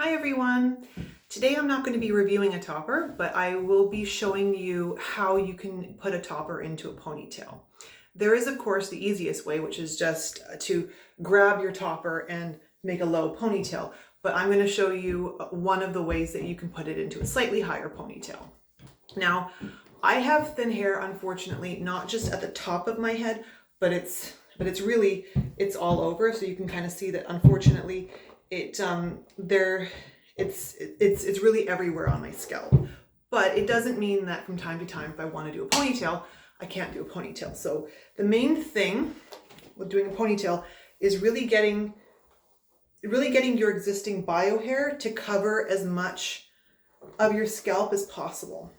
Hi everyone! Today I'm not going to be reviewing a topper, but I will be showing you how you can put a topper into a ponytail. There is of course the easiest way, which is just to grab your topper and make a low ponytail, but I'm going to show you one of the ways that you can put it into a slightly higher ponytail. Now, I have thin hair, unfortunately, not just at the top of my head, but it's all over, so you can kind of see that unfortunately it's really everywhere on my scalp. But it doesn't mean that from time to time, if I want to do a ponytail, I can't do a ponytail. So the main thing with doing a ponytail is really getting your existing bio hair to cover as much of your scalp as possible.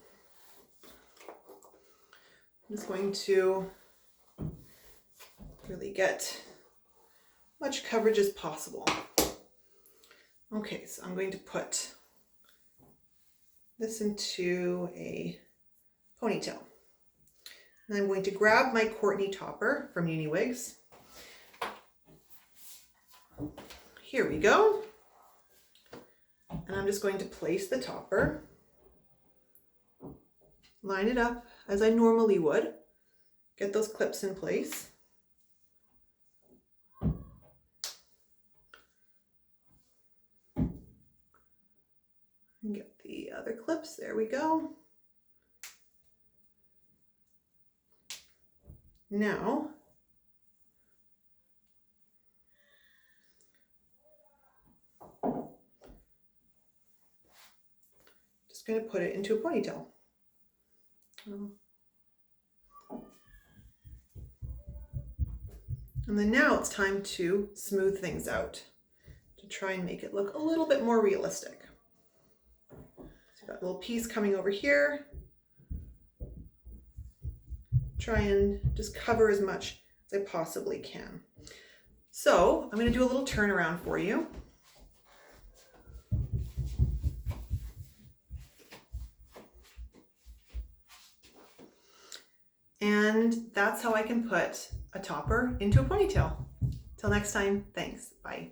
I'm just going to really get much coverage as possible. Okay, so I'm going to put this into a ponytail. And I'm going to grab my Courtney topper from Uniwigs. Here we go. And I'm just going to place the topper, line it up as I normally would, get those clips in place. And get the other clips, there we go. Now, just going to put it into a ponytail. And then now it's time to smooth things out to try and make it look a little bit more realistic. So got a little piece coming over here. Try and just cover as much as I possibly can. So I'm going to do a little turnaround for you. And that's how I can put a topper into a ponytail. Till next time, thanks, bye.